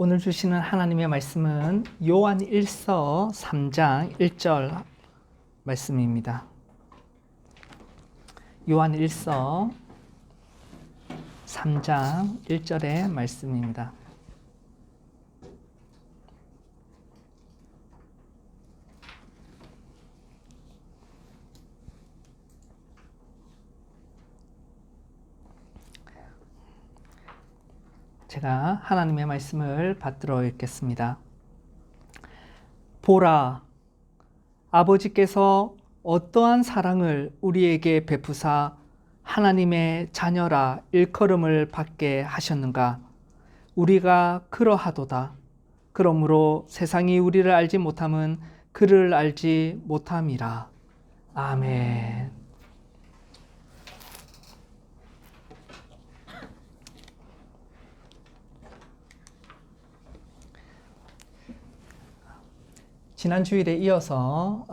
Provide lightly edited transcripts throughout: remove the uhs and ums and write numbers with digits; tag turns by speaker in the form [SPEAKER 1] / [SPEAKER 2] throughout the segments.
[SPEAKER 1] 오늘 주시는 하나님의 말씀은 요한 1서 3장 1절 말씀입니다. 요한 1서 3장 1절의 말씀입니다. 제가 하나님의 말씀을 받들어 읽겠습니다. 보라, 아버지께서 어떠한 사랑을 우리에게 베푸사 하나님의 자녀라 일컬음을 받게 하셨는가? 우리가 그러하도다. 그러므로 세상이 우리를 알지 못함은 그를 알지 못함이라. 아멘. 지난 주일에 이어서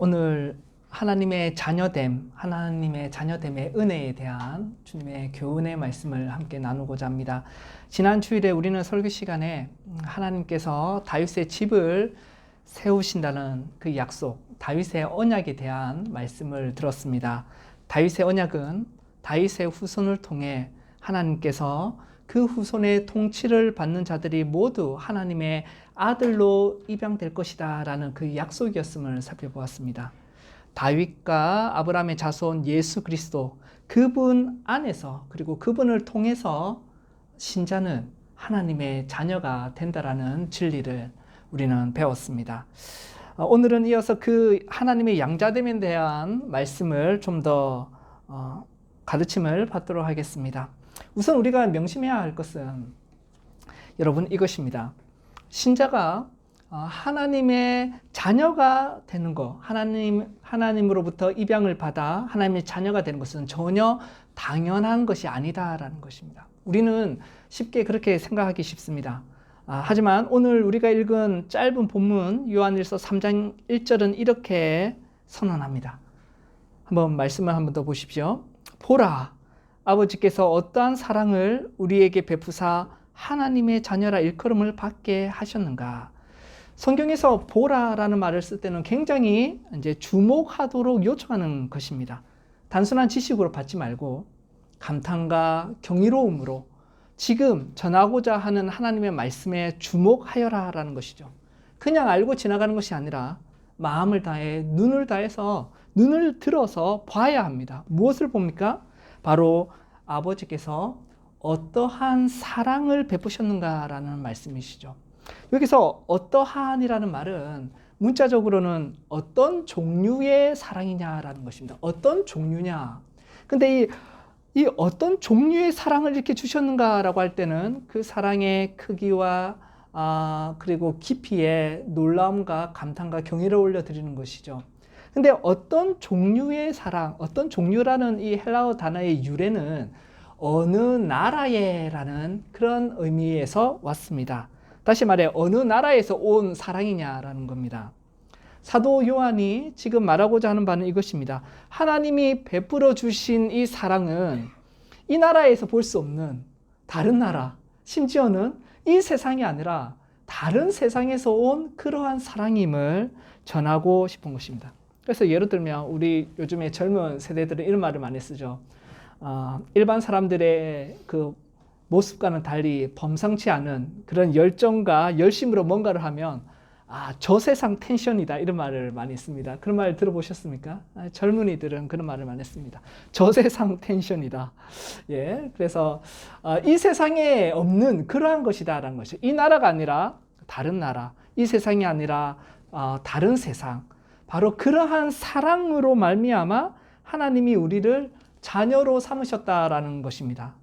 [SPEAKER 1] 오늘 하나님의 자녀됨의 은혜에 대한 주님의 교훈의 말씀을 함께 나누고자 합니다. 지난 주일에 우리는 설교 시간에 하나님께서 다윗의 집을 세우신다는 그 약속, 다윗의 언약에 대한 말씀을 들었습니다. 다윗의 언약은 다윗의 후손을 통해 하나님께서 그 후손의 통치를 받는 자들이 모두 하나님의 아들로 입양될 것이다 라는 그 약속이었음을 살펴보았습니다. 다윗과 아브라함의 자손 예수 그리스도, 그분 안에서 그리고 그분을 통해서 신자는 하나님의 자녀가 된다라는 진리를 우리는 배웠습니다. 오늘은 이어서 그 하나님의 양자됨에 대한 말씀을 좀 더 가르침을 받도록 하겠습니다. 우선 우리가 명심해야 할 것은 여러분 이것입니다. 신자가 하나님의 자녀가 되는 것, 하나님으로부터 입양을 받아 하나님의 자녀가 되는 것은 전혀 당연한 것이 아니다라는 것입니다. 우리는 쉽게 그렇게 생각하기 쉽습니다. 하지만 오늘 우리가 읽은 짧은 본문 요한일서 3장 1절은 이렇게 선언합니다. 말씀을 한 번 더 보십시오. 보라, 아버지께서 어떠한 사랑을 우리에게 베푸사 하나님의 자녀라 일컬음을 받게 하셨는가. 성경에서 보라라는 말을 쓸 때는 굉장히 이제 주목하도록 요청하는 것입니다. 단순한 지식으로 받지 말고 감탄과 경이로움으로 지금 전하고자 하는 하나님의 말씀에 주목하여라라는 것이죠. 그냥 알고 지나가는 것이 아니라 마음을 다해 눈을 다해서 눈을 들어서 봐야 합니다. 무엇을 봅니까? 바로 아버지께서 어떠한 사랑을 베푸셨는가라는 말씀이시죠. 여기서 어떠한이라는 말은 문자적으로는 어떤 종류의 사랑이냐라는 것입니다. 어떤 종류냐. 근데 이 어떤 종류의 사랑을 이렇게 주셨는가라고 할 때는 그 사랑의 크기와 그리고 깊이에 놀라움과 감탄과 경의를 올려드리는 것이죠. 근데 어떤 종류의 사랑, 어떤 종류라는 이 헬라어 단어의 유래는 어느 나라에라는 그런 의미에서 왔습니다. 다시 말해 어느 나라에서 온 사랑이냐라는 겁니다. 사도 요한이 지금 말하고자 하는 바는 이것입니다. 하나님이 베풀어 주신 이 사랑은 이 나라에서 볼 수 없는 다른 나라, 심지어는 이 세상이 아니라 다른 세상에서 온 그러한 사랑임을 전하고 싶은 것입니다. 그래서 예를 들면 우리 요즘에 젊은 세대들은 이런 말을 많이 쓰죠. 일반 사람들의 그 모습과는 달리 범상치 않은 그런 열정과 열심으로 뭔가를 하면 저세상 텐션이다 이런 말을 많이 씁니다. 그런 말 들어보셨습니까? 젊은이들은 그런 말을 많이 씁니다. 저세상 텐션이다. 예, 그래서 이 세상에 없는 그러한 것이다라는 것이, 이 나라가 아니라 다른 나라, 이 세상이 아니라 다른 세상, 바로 그러한 사랑으로 말미암아 하나님이 우리를 자녀로 삼으셨다라는 것입니다.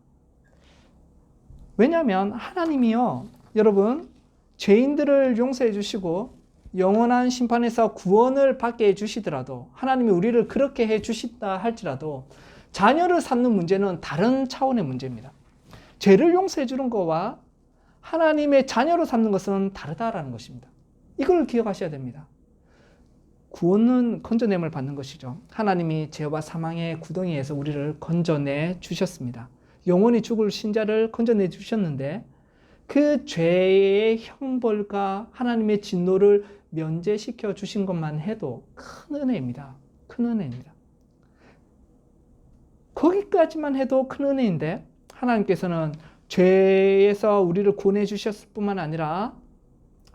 [SPEAKER 1] 왜냐하면 하나님이요, 여러분, 죄인들을 용서해 주시고 영원한 심판에서 구원을 받게 해 주시더라도, 하나님이 우리를 그렇게 해 주시다 할지라도 자녀를 삼는 문제는 다른 차원의 문제입니다. 죄를 용서해 주는 것과 하나님의 자녀로 삼는 것은 다르다라는 것입니다. 이걸 기억하셔야 됩니다. 구원은 건져냄을 받는 것이죠. 하나님이 죄와 사망의 구덩이에서 우리를 건져내 주셨습니다. 영원히 죽을 신자를 건져내 주셨는데 그 죄의 형벌과 하나님의 진노를 면제시켜 주신 것만 해도 큰 은혜입니다. 큰 은혜입니다. 거기까지만 해도 큰 은혜인데 하나님께서는 죄에서 우리를 구원해 주셨을 뿐만 아니라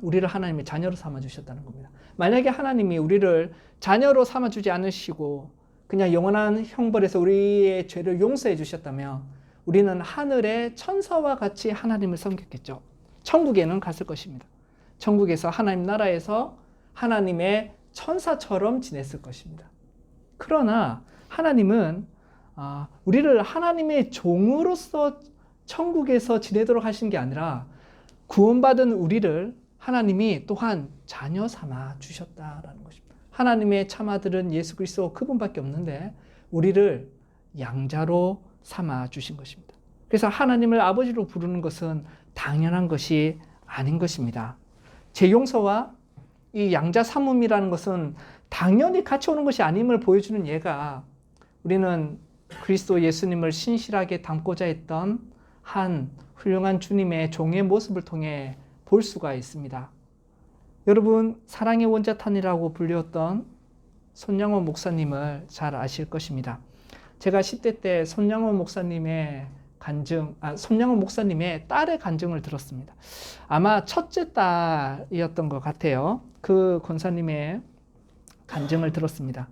[SPEAKER 1] 우리를 하나님의 자녀로 삼아 주셨다는 겁니다. 만약에 하나님이 우리를 자녀로 삼아 주지 않으시고 그냥 영원한 형벌에서 우리의 죄를 용서해 주셨다면 우리는 하늘의 천사와 같이 하나님을 섬겼겠죠. 천국에는 갔을 것입니다. 천국에서 하나님 나라에서 하나님의 천사처럼 지냈을 것입니다. 그러나 하나님은 우리를 하나님의 종으로서 천국에서 지내도록 하신 게 아니라 구원받은 우리를 하나님이 또한 자녀 삼아 주셨다라는 것입니다. 하나님의 참아들은 예수 그리스도 그분밖에 없는데 우리를 양자로 삼아 주신 것입니다. 그래서 하나님을 아버지로 부르는 것은 당연한 것이 아닌 것입니다. 제 용서와 이 양자 삼음이라는 것은 당연히 같이 오는 것이 아님을 보여주는 예가 우리는 그리스도 예수님을 신실하게 닮고자 했던 한 훌륭한 주님의 종의 모습을 통해 볼 수가 있습니다. 여러분, 사랑의 원자탄이라고 불렸던 손양호 목사님을 잘 아실 것입니다. 제가 10대 때 손양호 목사님의 손양호 목사님의 딸의 간증을 들었습니다. 아마 첫째 딸이었던 것 같아요. 그 권사님의 간증을 들었습니다.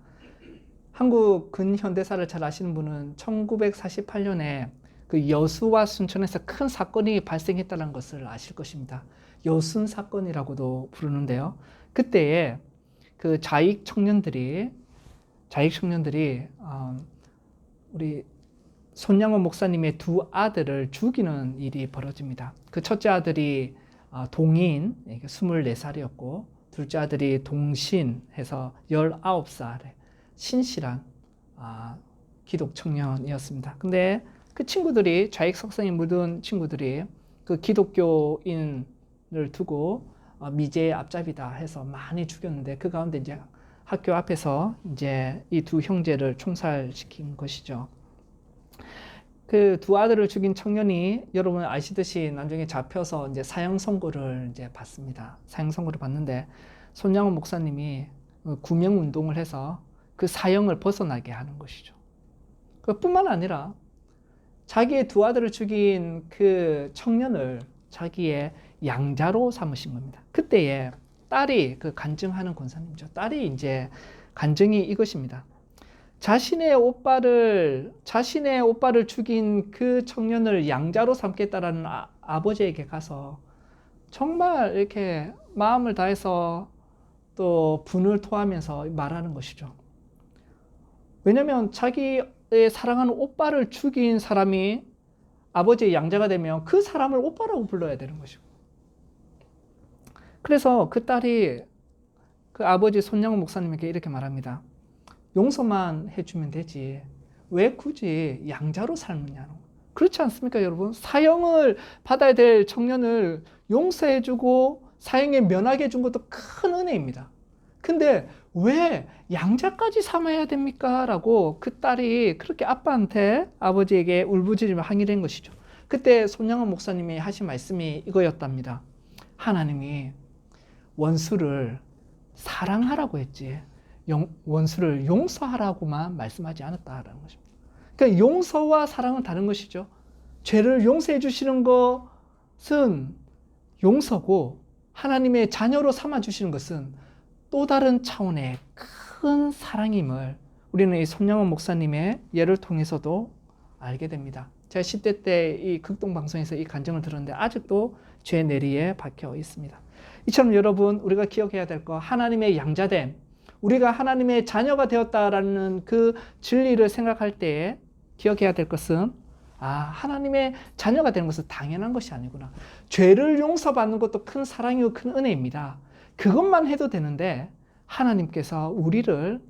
[SPEAKER 1] 한국 근현대사를 잘 아시는 분은 1948년에 그 여수와 순천에서 큰 사건이 발생했다는 것을 아실 것입니다. 여순 사건이라고도 부르는데요. 그때에 그 좌익 청년들이 우리 손양호 목사님의 두 아들을 죽이는 일이 벌어집니다. 그 첫째 아들이 동인, 24살이었고 둘째 아들이 동신해서 19살에 신실한 기독 청년이었습니다. 근데 그 친구들이 좌익 석상에 묻은 친구들이 그 기독교인을 두고 미제의 앞잡이다 해서 많이 죽였는데 그 가운데 이제 학교 앞에서 이제 이 두 형제를 총살시킨 것이죠. 그 두 아들을 죽인 청년이 여러분 아시듯이 나중에 잡혀서 이제 사형 선고를 이제 받습니다. 사형 선고를 받는데 손양호 목사님이 구명 운동을 해서 그 사형을 벗어나게 하는 것이죠. 그뿐만 아니라 자기의 두 아들을 죽인 그 청년을 자기의 양자로 삼으신 겁니다. 그때에 딸이 그 간증하는 권사님이죠. 딸이 이제 간증이 이것입니다. 자신의 오빠를 죽인 그 청년을 양자로 삼겠다라는 아버지에게 가서 정말 이렇게 마음을 다해서 또 분을 토하면서 말하는 것이죠. 왜냐하면 자기의 사랑하는 오빠를 죽인 사람이 아버지의 양자가 되면 그 사람을 오빠라고 불러야 되는 것이고. 그래서 그 딸이 그 아버지 손양호 목사님에게 이렇게 말합니다. 용서만 해주면 되지 왜 굳이 양자로 삶느냐는. 그렇지 않습니까 여러분? 사형을 받아야 될 청년을 용서해주고 사형에 면하게 해준 것도 큰 은혜입니다. 근데 왜 양자까지 삼아야 됩니까? 라고 그 딸이 그렇게 아버지에게 울부짖으며 항의를 한 것이죠. 그때 손양호 목사님이 하신 말씀이 이거였답니다. 하나님이 원수를 사랑하라고 했지 원수를 용서하라고만 말씀하지 않았다라는 것입니다. 그러니까 용서와 사랑은 다른 것이죠. 죄를 용서해 주시는 것은 용서고 하나님의 자녀로 삼아 주시는 것은 또 다른 차원의 큰 사랑임을 우리는 이 손양호 목사님의 예를 통해서도 알게 됩니다. 제가 10대 때 이 극동방송에서 이 간증을 들었는데 아직도 죄 내리에 박혀 있습니다. 이처럼 여러분 우리가 기억해야 될 거 하나님의 양자됨, 우리가 하나님의 자녀가 되었다라는 그 진리를 생각할 때에 기억해야 될 것은 하나님의 자녀가 되는 것은 당연한 것이 아니구나. 죄를 용서받는 것도 큰 사랑이고 큰 은혜입니다. 그것만 해도 되는데 하나님께서 우리를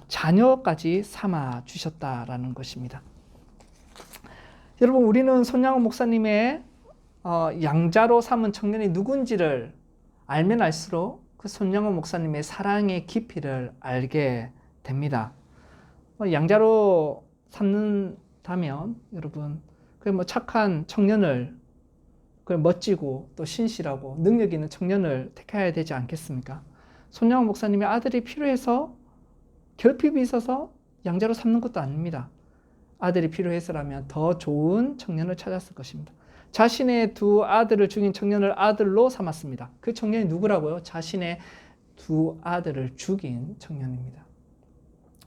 [SPEAKER 1] 자녀까지 삼아 주셨다라는 것입니다. 여러분 우리는 손양호 목사님의 양자로 삼은 청년이 누군지를 알면 알수록 그 손양호 목사님의 사랑의 깊이를 알게 됩니다. 양자로 삼는다면 여러분 그 착한 청년을 그 멋지고 또 신실하고 능력 있는 청년을 택해야 되지 않겠습니까? 손양호 목사님의 아들이 필요해서 결핍이 있어서 양자로 삼는 것도 아닙니다. 아들이 필요해서라면 더 좋은 청년을 찾았을 것입니다. 자신의 두 아들을 죽인 청년을 아들로 삼았습니다. 그 청년이 누구라고요? 자신의 두 아들을 죽인 청년입니다.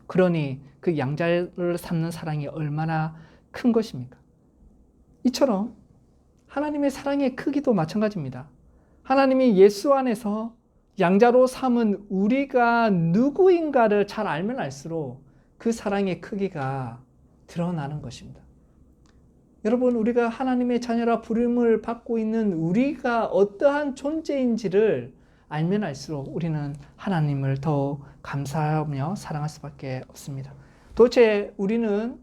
[SPEAKER 1] 그러니 그 양자를 삼는 사랑이 얼마나 큰 것입니까? 이처럼 하나님의 사랑의 크기도 마찬가지입니다. 하나님이 예수 안에서 양자로 삼은 우리가 누구인가를 잘 알면 알수록 그 사랑의 크기가 드러나는 것입니다. 여러분, 우리가 하나님의 자녀라 부름을 받고 있는 우리가 어떠한 존재인지를 알면 알수록 우리는 하나님을 더욱 감사하며 사랑할 수밖에 없습니다. 도대체 우리는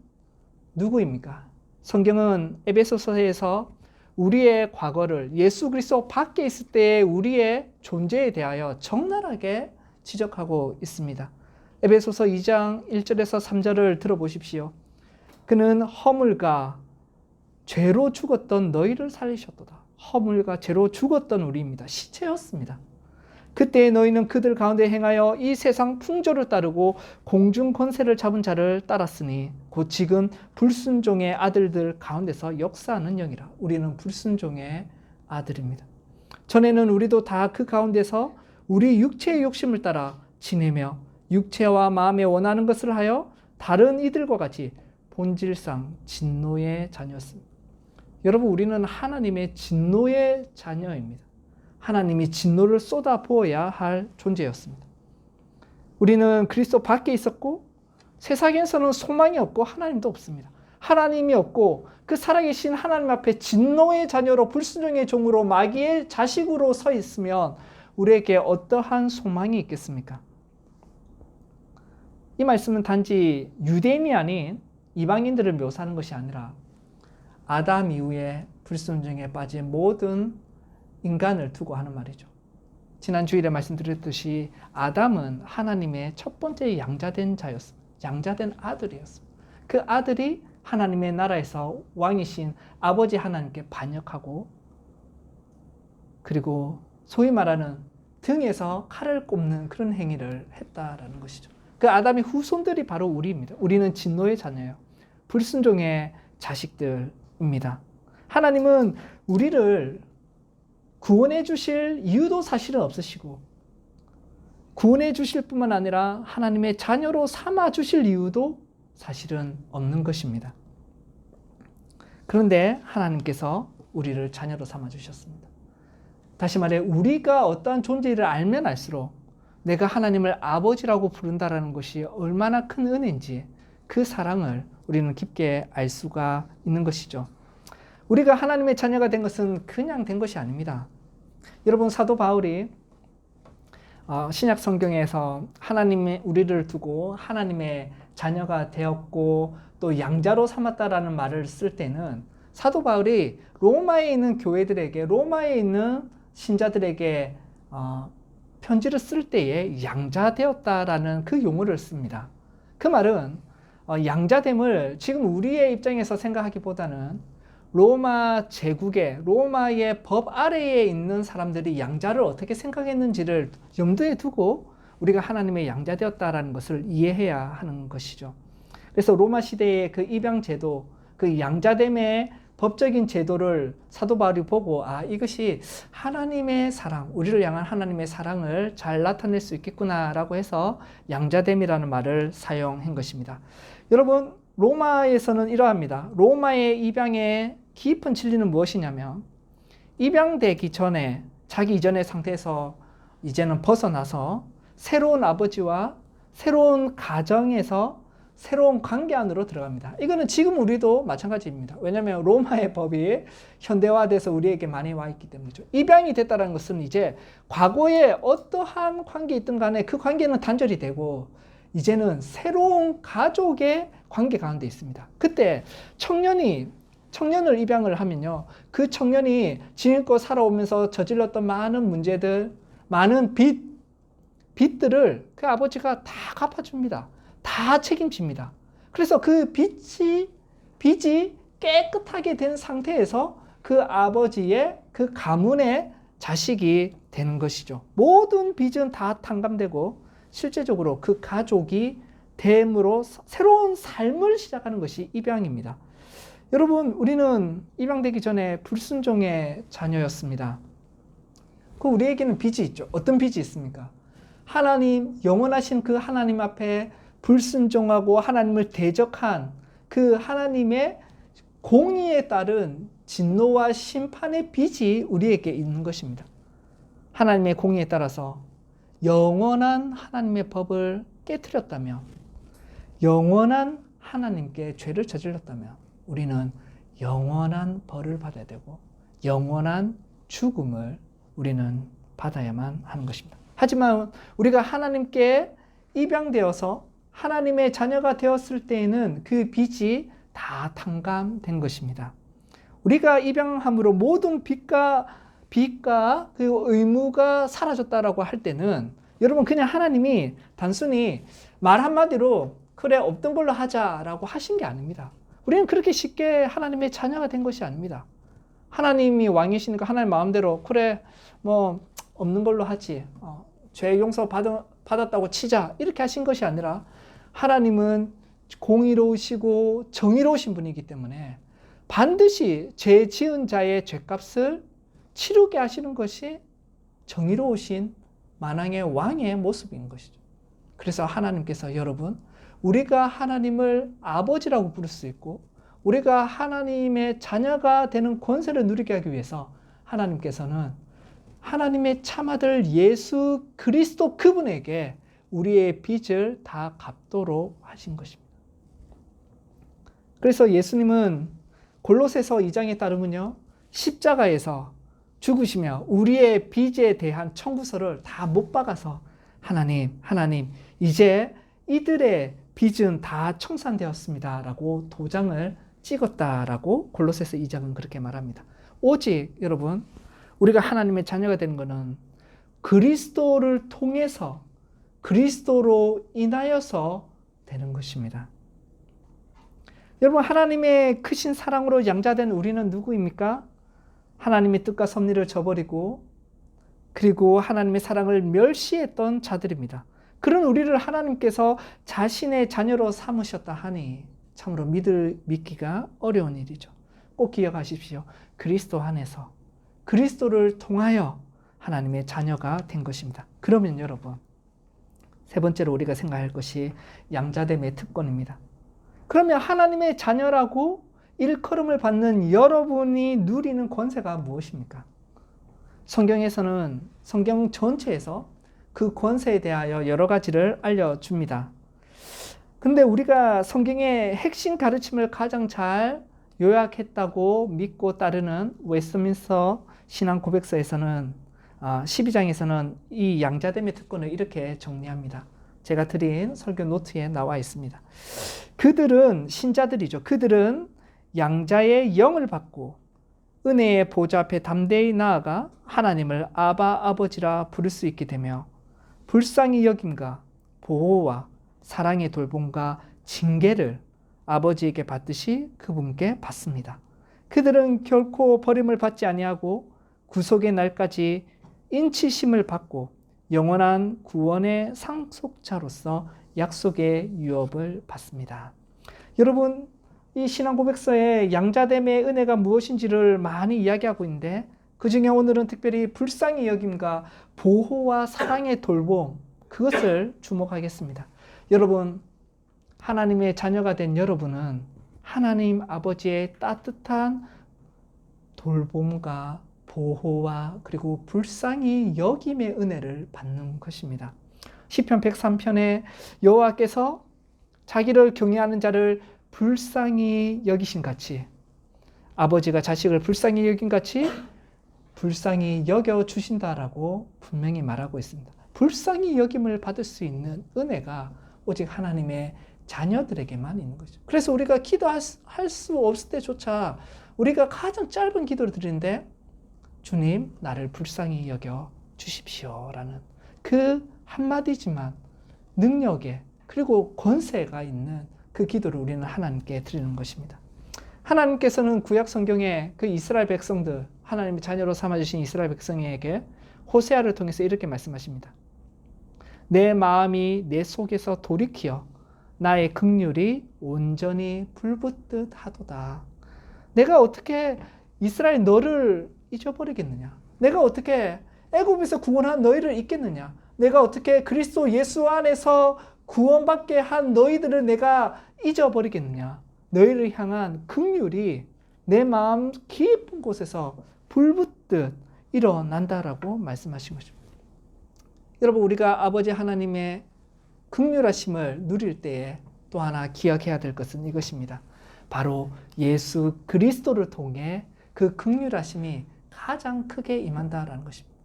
[SPEAKER 1] 누구입니까? 성경은 에베소서에서 우리의 과거를 예수 그리스도 밖에 있을 때의 우리의 존재에 대하여 적나라하게 지적하고 있습니다. 에베소서 2장 1절에서 3절을 들어보십시오. 그는 허물과 죄로 죽었던 너희를 살리셨도다. 허물과 죄로 죽었던 우리입니다. 시체였습니다. 그때 너희는 그들 가운데 행하여 이 세상 풍조를 따르고 공중 권세를 잡은 자를 따랐으니 곧 지금 불순종의 아들들 가운데서 역사하는 영이라. 우리는 불순종의 아들입니다. 전에는 우리도 다 그 가운데서 우리 육체의 욕심을 따라 지내며 육체와 마음에 원하는 것을 하여 다른 이들과 같이 본질상 진노의 자녀였습니다. 여러분, 우리는 하나님의 진노의 자녀입니다. 하나님이 진노를 쏟아부어야 할 존재였습니다. 우리는 그리스도 밖에 있었고 세상에서는 소망이 없고 하나님도 없습니다. 하나님이 없고 그 살아계신 하나님 앞에 진노의 자녀로 불순종의 종으로 마귀의 자식으로 서 있으면 우리에게 어떠한 소망이 있겠습니까? 이 말씀은 단지 유대인이 아닌 이방인들을 묘사하는 것이 아니라 아담 이후에 불순종에 빠진 모든 인간을 두고 하는 말이죠. 지난 주일에 말씀드렸듯이 아담은 하나님의 첫 번째 양자된 자였습니다. 양자된 아들이었습니다. 그 아들이 하나님의 나라에서 왕이신 아버지 하나님께 반역하고 그리고 소위 말하는 등에서 칼을 꼽는 그런 행위를 했다라는 것이죠. 그 아담의 후손들이 바로 우리입니다. 우리는 진노의 자녀예요. 불순종의 자식들입니다. 하나님은 우리를 구원해 주실 이유도 사실은 없으시고 구원해 주실 뿐만 아니라 하나님의 자녀로 삼아 주실 이유도 사실은 없는 것입니다. 그런데 하나님께서 우리를 자녀로 삼아 주셨습니다. 다시 말해 우리가 어떠한 존재를 알면 알수록 내가 하나님을 아버지라고 부른다는 것이 얼마나 큰 은혜인지 그 사랑을 우리는 깊게 알 수가 있는 것이죠. 우리가 하나님의 자녀가 된 것은 그냥 된 것이 아닙니다. 여러분, 사도 바울이 신약 성경에서 하나님의 우리를 두고 하나님의 자녀가 되었고 또 양자로 삼았다라는 말을 쓸 때는 사도 바울이 로마에 있는 교회들에게 로마에 있는 신자들에게 편지를 쓸 때에 양자되었다라는 그 용어를 씁니다. 그 말은 양자됨을 지금 우리의 입장에서 생각하기보다는 로마 제국의 로마의 법 아래에 있는 사람들이 양자를 어떻게 생각했는지를 염두에 두고 우리가 하나님의 양자되었다라는 것을 이해해야 하는 것이죠. 그래서 로마 시대의 그 입양 제도, 그 양자됨의 법적인 제도를 사도 바울이 보고 이것이 하나님의 사랑, 우리를 향한 하나님의 사랑을 잘 나타낼 수 있겠구나라고 해서 양자됨이라는 말을 사용한 것입니다. 여러분, 로마에서는 이러합니다. 로마의 입양의 깊은 진리는 무엇이냐면 입양되기 전에 자기 이전의 상태에서 이제는 벗어나서 새로운 아버지와 새로운 가정에서 새로운 관계 안으로 들어갑니다. 이거는 지금 우리도 마찬가지입니다. 왜냐하면 로마의 법이 현대화돼서 우리에게 많이 와 있기 때문이죠. 입양이 됐다는 것은 이제 과거에 어떠한 관계 있든 간에 그 관계는 단절이 되고 이제는 새로운 가족의 관계 가운데 있습니다. 그때 청년을 입양을 하면요, 그 청년이 지금껏 살아오면서 저질렀던 많은 문제들, 많은 빚들을 그 아버지가 다 갚아줍니다. 다 책임집니다. 그래서 그 빚이 깨끗하게 된 상태에서 그 아버지의 그 가문의 자식이 되는 것이죠. 모든 빚은 다 탕감되고 실제적으로 그 가족이 됨으로 새로운 삶을 시작하는 것이 입양입니다. 여러분, 우리는 입양되기 전에 불순종의 자녀였습니다. 우리에게는 빚이 있죠. 어떤 빚이 있습니까? 하나님, 영원하신 그 하나님 앞에 불순종하고 하나님을 대적한 그 하나님의 공의에 따른 진노와 심판의 빚이 우리에게 있는 것입니다. 하나님의 공의에 따라서 영원한 하나님의 법을 깨트렸다면, 영원한 하나님께 죄를 저질렀다면 우리는 영원한 벌을 받아야 되고 영원한 죽음을 우리는 받아야만 하는 것입니다. 하지만 우리가 하나님께 입양되어서 하나님의 자녀가 되었을 때에는 그 빚이 다 탕감된 것입니다. 우리가 입양함으로 모든 빚과 그 의무가 사라졌다라고 할 때는 여러분, 그냥 하나님이 단순히 말 한마디로 그래 없던 걸로 하자라고 하신 게 아닙니다. 우리는 그렇게 쉽게 하나님의 자녀가 된 것이 아닙니다. 하나님이 왕이시니까 하나님 마음대로 그래 뭐 없는 걸로 하지, 죄 용서 받았다고 치자, 이렇게 하신 것이 아니라 하나님은 공의로우시고 정의로우신 분이기 때문에 반드시 죄 지은 자의 죄값을 치르게 하시는 것이 정의로우신 만왕의 왕의 모습인 것이죠. 그래서 하나님께서 여러분, 우리가 하나님을 아버지라고 부를 수 있고 우리가 하나님의 자녀가 되는 권세를 누리게 하기 위해서 하나님께서는 하나님의 참아들 예수 그리스도 그분에게 우리의 빚을 다 갚도록 하신 것입니다. 그래서 예수님은 골로새서 2장에 따르면요, 십자가에서 죽으시며 우리의 빚에 대한 청구서를 다 못 박아서 하나님 이제 이들의 빚은 다 청산되었습니다 라고 도장을 찍었다라고 골로새서 2장은 그렇게 말합니다. 오직 여러분, 우리가 하나님의 자녀가 되는 것은 그리스도를 통해서, 그리스도로 인하여서 되는 것입니다. 여러분, 하나님의 크신 사랑으로 양자된 우리는 누구입니까? 하나님의 뜻과 섭리를 저버리고 그리고 하나님의 사랑을 멸시했던 자들입니다. 그런 우리를 하나님께서 자신의 자녀로 삼으셨다 하니 참으로 믿기가 어려운 일이죠. 꼭 기억하십시오. 그리스도 안에서, 그리스도를 통하여 하나님의 자녀가 된 것입니다. 그러면 여러분, 세 번째로 우리가 생각할 것이 양자됨의 특권입니다. 그러면 하나님의 자녀라고 일컬음을 받는 여러분이 누리는 권세가 무엇입니까? 성경에서는, 성경 전체에서 그 권세에 대하여 여러 가지를 알려줍니다. 근데 우리가 성경의 핵심 가르침을 가장 잘 요약했다고 믿고 따르는 웨스트민스터 신앙 고백서에서는 12장에서는 이 양자됨의 특권을 이렇게 정리합니다. 제가 드린 설교 노트에 나와 있습니다. 그들은 신자들이죠. 그들은 양자의 영을 받고 은혜의 보좌 앞에 담대히 나아가 하나님을 아바 아버지라 부를 수 있게 되며 불쌍히 여김과 보호와 사랑의 돌봄과 징계를 아버지에게 받듯이 그분께 받습니다. 그들은 결코 버림을 받지 아니하고 구속의 날까지 인치심을 받고 영원한 구원의 상속자로서 약속의 유업을 받습니다. 여러분, 이 신앙 고백서에 양자됨의 은혜가 무엇인지를 많이 이야기하고 있는데 그 중에 오늘은 특별히 불쌍히 여김과 보호와 사랑의 돌봄, 그것을 주목하겠습니다. 여러분, 하나님의 자녀가 된 여러분은 하나님 아버지의 따뜻한 돌봄과 보호와 그리고 불쌍히 여김의 은혜를 받는 것입니다. 시편 103편에 여호와께서 자기를 경외하는 자를 불쌍히 여기신 같이, 아버지가 자식을 불쌍히 여긴 같이 불쌍히 여겨주신다라고 분명히 말하고 있습니다. 불쌍히 여김을 받을 수 있는 은혜가 오직 하나님의 자녀들에게만 있는 거죠. 그래서 우리가 기도할 수 없을 때조차 우리가 가장 짧은 기도를 드리는데 주님, 나를 불쌍히 여겨 주십시오 라는 그 한마디지만 능력에 그리고 권세가 있는 그 기도를 우리는 하나님께 드리는 것입니다. 하나님께서는 구약 성경에 그 이스라엘 백성들, 하나님의 자녀로 삼아주신 이스라엘 백성에게 호세아를 통해서 이렇게 말씀하십니다. 내 마음이 내 속에서 돌이키어 나의 긍휼이 온전히 불붙듯 하도다. 내가 어떻게 이스라엘 너를 잊어버리겠느냐? 내가 어떻게 애굽에서 구원한 너희를 잊겠느냐? 내가 어떻게 그리스도 예수 안에서 구원받게 한 너희들을 내가 잊어버리겠느냐? 너희를 향한 긍휼이 내 마음 깊은 곳에서 불붙듯 일어난다라고 말씀하신 것입니다. 여러분, 우리가 아버지 하나님의 긍휼하심을 누릴 때에 또 하나 기억해야 될 것은 이것입니다. 바로 예수 그리스도를 통해 그 긍휼하심이 가장 크게 임한다라는 것입니다.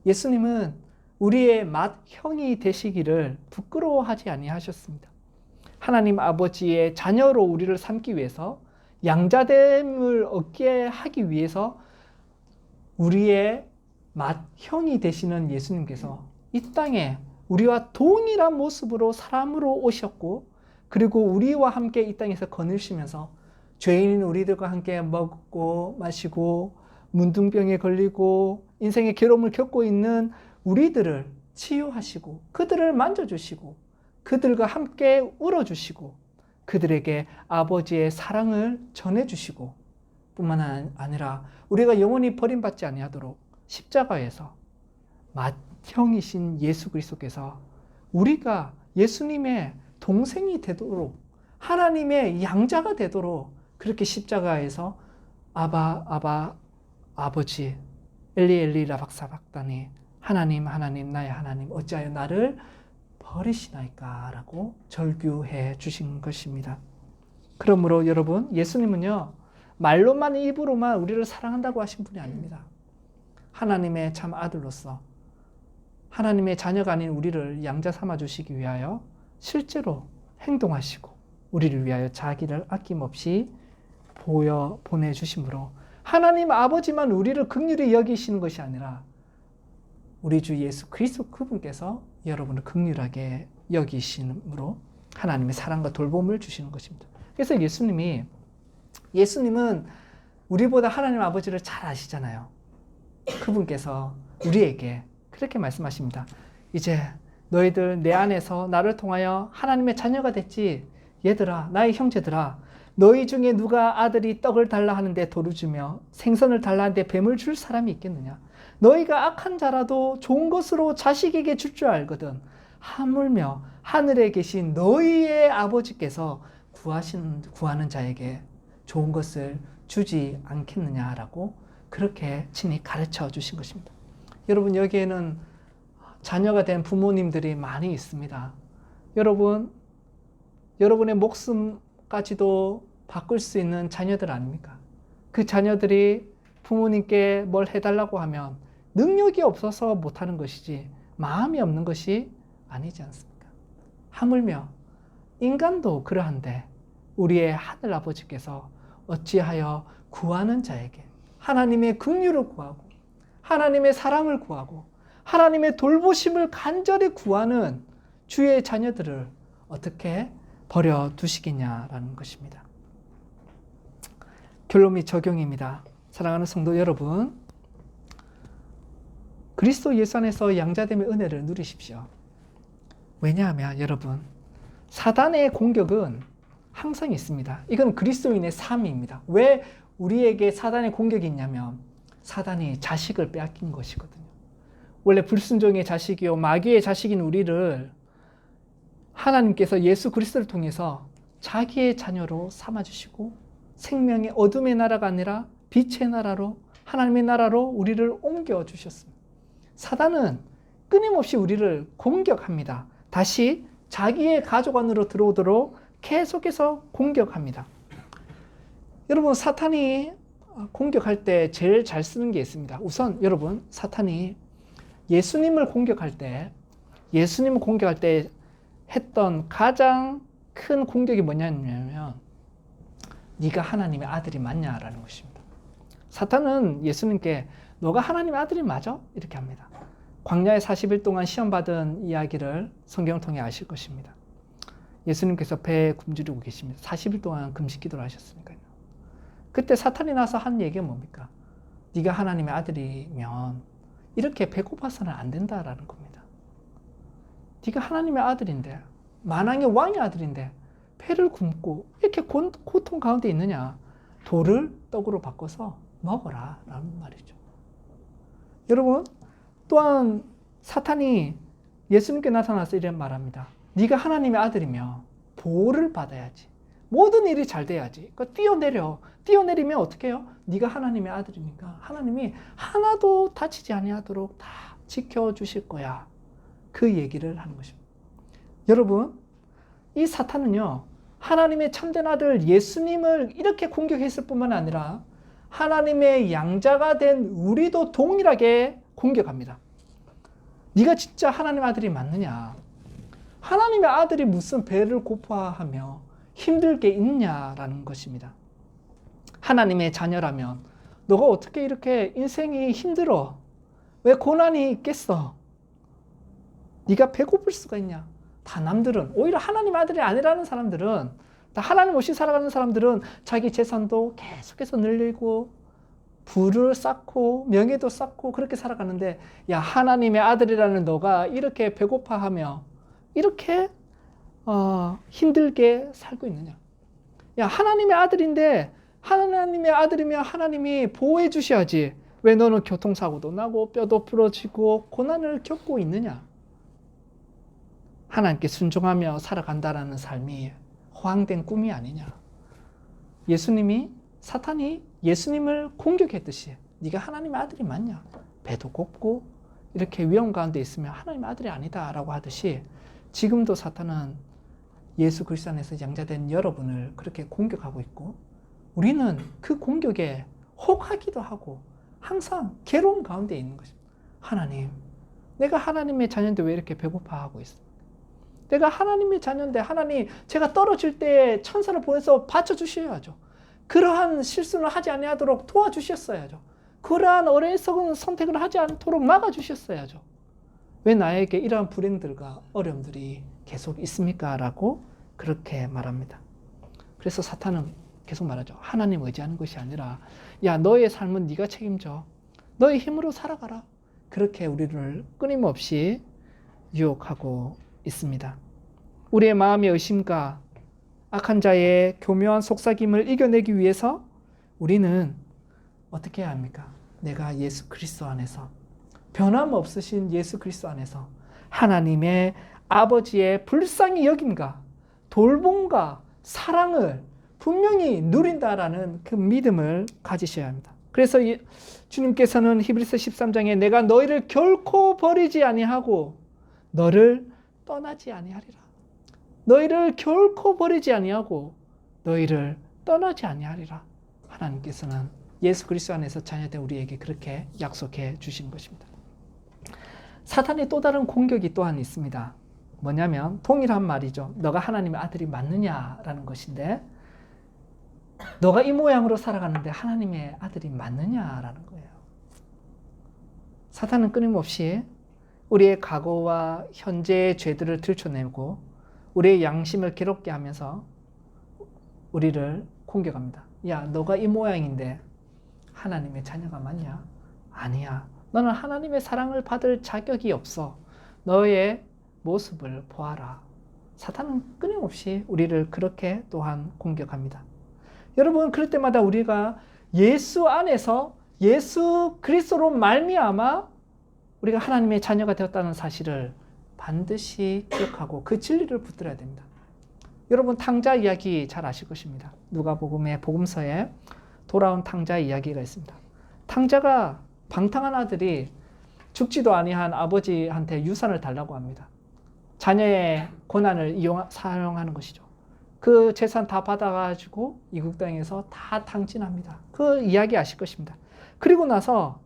[SPEAKER 1] 예수님은 우리의 맏형이 되시기를 부끄러워하지 아니하셨습니다. 하나님 아버지의 자녀로 우리를 삼기 위해서, 양자됨을 얻게 하기 위해서 우리의 맏형이 되시는 예수님께서 이 땅에 우리와 동일한 모습으로 사람으로 오셨고, 그리고 우리와 함께 이 땅에서 거느리시면서 죄인인 우리들과 함께 먹고 마시고 문둥병에 걸리고 인생의 괴로움을 겪고 있는 우리들을 치유하시고 그들을 만져주시고 그들과 함께 울어주시고 그들에게 아버지의 사랑을 전해주시고 뿐만 아니라 우리가 영원히 버림받지 아니하도록 십자가에서 맏형이신 예수 그리스도께서 우리가 예수님의 동생이 되도록, 하나님의 양자가 되도록 그렇게 십자가에서 아바 아버지 엘리 라박사박다니 하나님 나의 하나님 어찌하여 나를 버리시나이까 라고 절규해 주신 것입니다. 그러므로 여러분, 예수님은요 말로만 입으로만 우리를 사랑한다고 하신 분이 아닙니다. 하나님의 참 아들로서 하나님의 자녀가 아닌 우리를 양자 삼아 주시기 위하여 실제로 행동하시고 우리를 위하여 자기를 아낌없이 보내주심으로 하나님 아버지만 우리를 긍휼히 여기시는 것이 아니라 우리 주 예수 그리스도 그분께서 여러분을 긍휼하게 여기심으로 하나님의 사랑과 돌봄을 주시는 것입니다. 그래서 예수님은 우리보다 하나님 아버지를 잘 아시잖아요. 그분께서 우리에게 그렇게 말씀하십니다. 이제 너희들 내 안에서 나를 통하여 하나님의 자녀가 됐지. 얘들아, 나의 형제들아, 너희 중에 누가 아들이 떡을 달라 하는데 돌을 주며 생선을 달라 하는데 뱀을 줄 사람이 있겠느냐? 너희가 악한 자라도 좋은 것으로 자식에게 줄 줄 알거든. 하물며 하늘에 계신 너희의 아버지께서 구하는 자에게 좋은 것을 주지 않겠느냐라고 그렇게 친히 가르쳐 주신 것입니다. 여러분, 여기에는 자녀가 된 부모님들이 많이 있습니다. 여러분의 목숨까지도 바꿀 수 있는 자녀들 아닙니까? 그 자녀들이 부모님께 뭘 해달라고 하면 능력이 없어서 못하는 것이지 마음이 없는 것이 아니지 않습니까? 하물며 인간도 그러한데 우리의 하늘 아버지께서 어찌하여 구하는 자에게 하나님의 긍휼을 구하고 하나님의 사랑을 구하고 하나님의 돌보심을 간절히 구하는 주의 자녀들을 어떻게 버려두시겠냐라는 것입니다. 결론 및 적용입니다. 사랑하는 성도 여러분, 그리스도 예수 안에서 양자됨의 은혜를 누리십시오. 왜냐하면 여러분, 사단의 공격은 항상 있습니다. 이건 그리스도인의 삶입니다. 왜 우리에게 사단의 공격이 있냐면 사단이 자식을 빼앗긴 것이거든요. 원래 불순종의 자식이요 마귀의 자식인 우리를 하나님께서 예수 그리스도를 통해서 자기의 자녀로 삼아주시고 생명의 어둠의 나라가 아니라 빛의 나라로 하나님의 나라로 우리를 옮겨주셨습니다. 사단은 끊임없이 우리를 공격합니다. 다시 자기의 가족 안으로 들어오도록 계속해서 공격합니다. 여러분, 사탄이 공격할 때 제일 잘 쓰는 게 있습니다. 우선 여러분, 사탄이 예수님을 공격할 때 했던 가장 큰 공격이 뭐냐면 네가 하나님의 아들이 맞냐라는 것입니다. 사탄은 예수님께 너가 하나님의 아들이 맞아? 이렇게 합니다. 광야에 40일 동안 시험받은 이야기를 성경을 통해 아실 것입니다. 예수님께서 배에 굶주리고 계십니다. 40일 동안 금식 기도를 하셨으니까요. 그때 사탄이 나서 한 얘기가 뭡니까? 네가 하나님의 아들이면 이렇게 배고파서는 안 된다라는 겁니다. 네가 하나님의 아들인데, 만왕의 왕의 아들인데 배를 굶고 이렇게 고통 가운데 있느냐? 돌을 떡으로 바꿔서 먹어라 라는 말이죠. 여러분, 또한 사탄이 예수님께 나타나서 이런 말합니다. 네가 하나님의 아들이면 보호를 받아야지. 모든 일이 잘 돼야지. 그러니까 뛰어내리면 어떻게 해요? 네가 하나님의 아들이니까 하나님이 하나도 다치지 아니하도록 다 지켜주실 거야. 그 얘기를 하는 것입니다. 여러분, 이 사탄은요, 하나님의 참된 아들 예수님을 이렇게 공격했을 뿐만 아니라 하나님의 양자가 된 우리도 동일하게 공격합니다. 네가 진짜 하나님의 아들이 맞느냐? 하나님의 아들이 무슨 배를 고파하며 힘들 게 있냐라는 것입니다. 하나님의 자녀라면 너가 어떻게 이렇게 인생이 힘들어? 왜 고난이 있겠어? 네가 배고플 수가 있냐? 다 남들은, 오히려 하나님의 아들이 아니라는 사람들은, 다 하나님 없이 살아가는 사람들은 자기 재산도 계속해서 늘리고 부를 쌓고 명예도 쌓고 그렇게 살아가는데, 야, 하나님의 아들이라는 너가 이렇게 배고파하며 이렇게 힘들게 살고 있느냐? 야, 하나님의 아들인데, 하나님의 아들이면 하나님이 보호해 주셔야지. 왜 너는 교통사고도 나고 뼈도 부러지고 고난을 겪고 있느냐? 하나님께 순종하며 살아간다라는 삶이 허황된 꿈이 아니냐? 사탄이 예수님을 공격했듯이 네가 하나님의 아들이 맞냐? 배도 곱고 이렇게 위험 가운데 있으면 하나님의 아들이 아니다라고 하듯이 지금도 사탄은 예수 그리스도 안에서 양자된 여러분을 그렇게 공격하고 있고, 우리는 그 공격에 혹하기도 하고 항상 괴로움 가운데 있는 것입니다. 하나님, 내가 하나님의 자녀인데 왜 이렇게 배고파하고 있어? 내가 하나님의 자녀인데 하나님, 제가 떨어질 때 천사를 보내서 받쳐주셔야죠. 그러한 실수는 하지 아니하도록 도와주셨어야죠. 그러한 어리석은 선택을 하지 않도록 막아주셨어야죠. 왜 나에게 이러한 불행들과 어려움들이 계속 있습니까? 라고 그렇게 말합니다. 그래서 사탄은 계속 말하죠. 하나님 의지하는 것이 아니라, 야, 너의 삶은 네가 책임져. 너의 힘으로 살아가라. 그렇게 우리를 끊임없이 유혹하고 있습니다. 우리의 마음의 의심과 악한 자의 교묘한 속삭임을 이겨내기 위해서 우리는 어떻게 해야 합니까? 내가 예수 그리스도 안에서, 변함없으신 예수 그리스도 안에서 하나님의 아버지의 불쌍히 여김과 돌봄과 사랑을 분명히 누린다라는 그 믿음을 가지셔야 합니다. 그래서 주님께서는 히브리서 13장에 내가 너희를 결코 버리지 아니하고 너를 떠나지 아니하리라. 너희를 결코 버리지 아니하고 너희를 떠나지 아니하리라. 하나님께서는 예수 그리스도 안에서 자녀된 우리에게 그렇게 약속해 주신 것입니다. 사탄의 또 다른 공격이 또한 있습니다. 뭐냐면 동일한 말이죠. 너가 하나님의 아들이 맞느냐라는 것인데, 너가 이 모양으로 살아가는데 하나님의 아들이 맞느냐라는 거예요. 사탄은 끊임없이 우리의 과거와 현재의 죄들을 들춰내고 우리의 양심을 괴롭게 하면서 우리를 공격합니다. 야, 너가 이 모양인데 하나님의 자녀가 맞냐? 아니야. 너는 하나님의 사랑을 받을 자격이 없어. 너의 모습을 보아라. 사탄은 끊임없이 우리를 그렇게 또한 공격합니다. 여러분, 그럴 때마다 우리가 예수 안에서 예수 그리스도로 말미암아 우리가 하나님의 자녀가 되었다는 사실을 반드시 기억하고 그 진리를 붙들어야 됩니다. 여러분, 탕자 이야기 잘 아실 것입니다. 누가복음의 복음서에 돌아온 탕자 이야기가 있습니다. 탕자가 방탕한 아들이 죽지도 아니한 아버지한테 유산을 달라고 합니다. 자녀의 고난을 사용하는 것이죠. 그 재산 다 받아가지고 이국 땅에서 다 탕진합니다. 그 이야기 아실 것입니다. 그리고 나서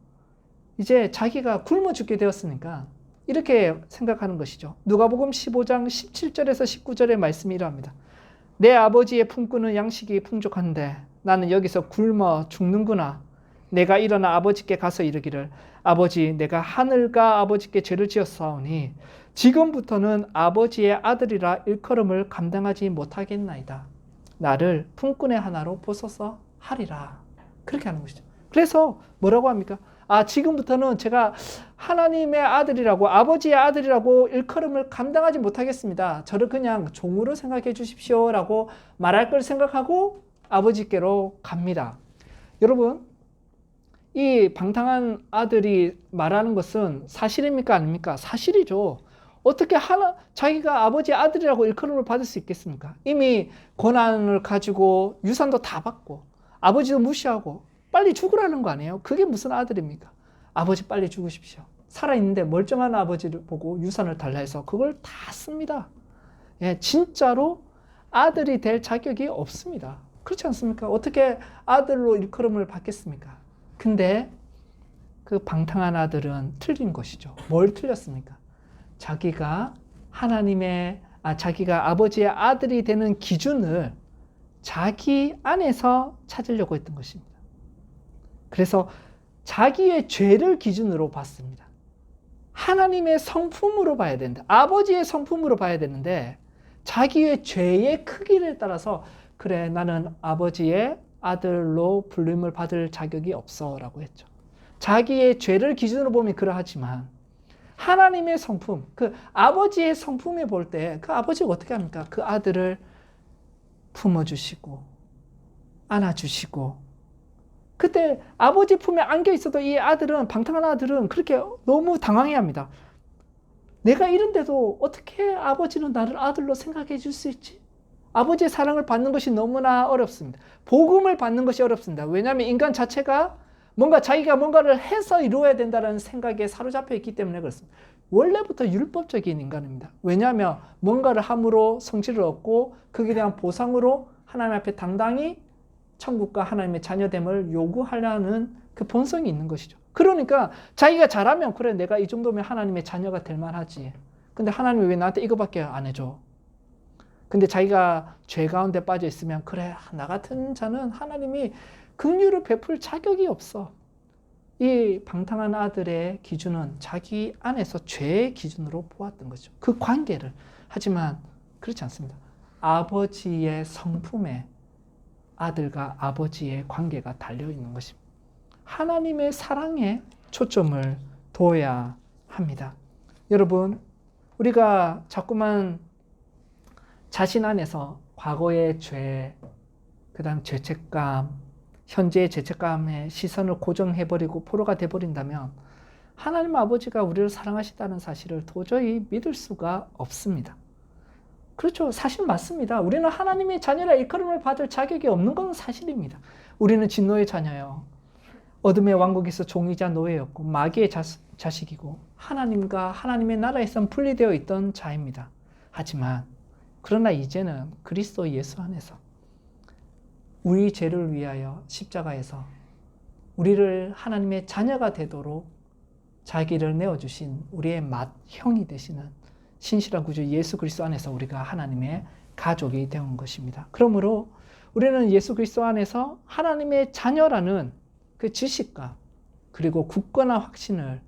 [SPEAKER 1] 이제 자기가 굶어 죽게 되었으니까 이렇게 생각하는 것이죠. 누가복음 15장 17절에서 19절의 말씀이 이러합니다. 내 아버지의 품꾼은 양식이 풍족한데 나는 여기서 굶어 죽는구나. 내가 일어나 아버지께 가서 이르기를 아버지, 내가 하늘과 아버지께 죄를 지었사오니 지금부터는 아버지의 아들이라 일컬음을 감당하지 못하겠나이다. 나를 품꾼의 하나로 보소서 하리라. 그렇게 하는 것이죠. 그래서 뭐라고 합니까? 지금부터는 제가 하나님의 아들이라고, 아버지의 아들이라고 일컬음을 감당하지 못하겠습니다. 저를 그냥 종으로 생각해 주십시오 라고 말할 걸 생각하고 아버지께로 갑니다. 여러분, 이 방탕한 아들이 말하는 것은 사실입니까? 아닙니까? 사실이죠. 어떻게 자기가 아버지의 아들이라고 일컬음을 받을 수 있겠습니까? 이미 권한을 가지고 유산도 다 받고 아버지도 무시하고 빨리 죽으라는 거 아니에요? 그게 무슨 아들입니까? 아버지 빨리 죽으십시오. 살아있는데 멀쩡한 아버지를 보고 유산을 달라 해서 그걸 다 씁니다. 예, 진짜로 아들이 될 자격이 없습니다. 그렇지 않습니까? 어떻게 아들로 일컬음을 받겠습니까? 근데 그 방탕한 아들은 틀린 것이죠. 뭘 틀렸습니까? 자기가 자기가 아버지의 아들이 되는 기준을 자기 안에서 찾으려고 했던 것입니다. 그래서 자기의 죄를 기준으로 봤습니다. 하나님의 성품으로 봐야 된다. 아버지의 성품으로 봐야 되는데 자기의 죄의 크기를 따라서 그래, 나는 아버지의 아들로 불림을 받을 자격이 없어 라고 했죠. 자기의 죄를 기준으로 보면 그러하지만 하나님의 성품, 그 아버지의 성품에 볼 때 그 아버지가 어떻게 합니까? 그 아들을 품어주시고 안아주시고, 그때 아버지 품에 안겨 있어도 이 아들은, 방탕한 아들은 그렇게 너무 당황해합니다. 내가 이런데도 어떻게 아버지는 나를 아들로 생각해 줄 수 있지? 아버지의 사랑을 받는 것이 너무나 어렵습니다. 복음을 받는 것이 어렵습니다. 왜냐하면 인간 자체가 자기가 뭔가를 해서 이루어야 된다는 생각에 사로잡혀 있기 때문에 그렇습니다. 원래부터 율법적인 인간입니다. 왜냐하면 뭔가를 함으로 성취를 얻고 거기에 대한 보상으로 하나님 앞에 당당히 천국과 하나님의 자녀됨을 요구하려는 그 본성이 있는 것이죠. 그러니까 자기가 잘하면 그래, 내가 이 정도면 하나님의 자녀가 될 만하지. 근데 하나님이 왜 나한테 이거밖에 안 해줘? 근데 자기가 죄 가운데 빠져 있으면 그래, 나 같은 자는 하나님이 긍휼을 베풀 자격이 없어. 이 방탕한 아들의 기준은 자기 안에서 죄의 기준으로 보았던 거죠. 그 관계를. 하지만 그렇지 않습니다. 아버지의 성품에 아들과 아버지의 관계가 달려있는 것입니다. 하나님의 사랑에 초점을 둬야 합니다. 여러분, 우리가 자꾸만 자신 안에서 과거의 죄, 그 다음 죄책감, 현재의 죄책감에 시선을 고정해버리고 포로가 돼버린다면 하나님 아버지가 우리를 사랑하시다는 사실을 도저히 믿을 수가 없습니다. 그렇죠. 사실 맞습니다. 우리는 하나님의 자녀라 일컬음을 받을 자격이 없는 건 사실입니다. 우리는 진노의 자녀요. 어둠의 왕국에서 종이자 노예였고 마귀의 자식이고 하나님과 하나님의 나라에선 분리되어 있던 자입니다. 하지만 그러나 이제는 그리스도 예수 안에서 우리 죄를 위하여 십자가에서 우리를 하나님의 자녀가 되도록 자기를 내어주신 우리의 맏형이 되시는 신실한 구주 예수 그리스도 안에서 우리가 하나님의 가족이 되온 것입니다. 그러므로 우리는 예수 그리스도 안에서 하나님의 자녀라는 그 지식과 그리고 굳건한 확신을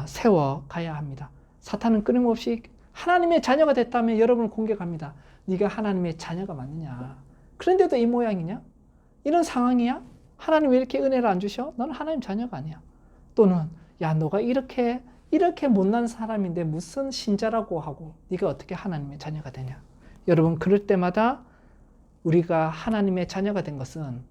[SPEAKER 1] 세워가야 합니다. 사탄은 끊임없이 하나님의 자녀가 됐다면 여러분을 공격합니다. 네가 하나님의 자녀가 맞느냐? 그런데도 이 모양이냐? 이런 상황이야? 하나님 왜 이렇게 은혜를 안 주셔? 너는 하나님 자녀가 아니야. 또는 야, 너가 이렇게 못난 사람인데 무슨 신자라고 하고 네가 어떻게 하나님의 자녀가 되냐? 여러분, 그럴 때마다 우리가 하나님의 자녀가 된 것은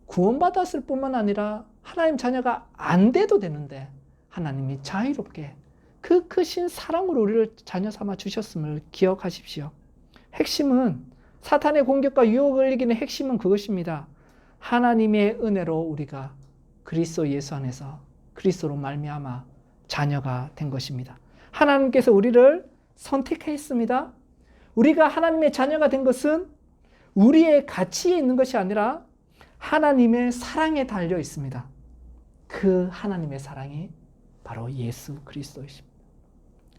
[SPEAKER 1] 구원받았을 뿐만 아니라 하나님 자녀가 안 돼도 되는데 하나님이 자유롭게 그 크신 사랑으로 우리를 자녀 삼아 주셨음을 기억하십시오. 핵심은 사탄의 공격과 유혹을 이기는 핵심은 그것입니다. 하나님의 은혜로 우리가 그리스도 예수 안에서 그리스도로 말미암아 자녀가 된 것입니다. 하나님께서 우리를 선택했습니다. 우리가 하나님의 자녀가 된 것은 우리의 가치에 있는 것이 아니라 하나님의 사랑에 달려 있습니다. 그 하나님의 사랑이 바로 예수 그리스도이십니다.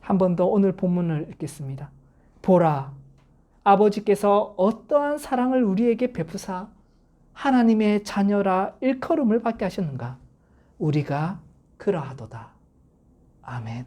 [SPEAKER 1] 한 번 더 오늘 본문을 읽겠습니다. 보라, 아버지께서 어떠한 사랑을 우리에게 베푸사 하나님의 자녀라 일컬음을 받게 하셨는가? 우리가 그러하도다. 아멘.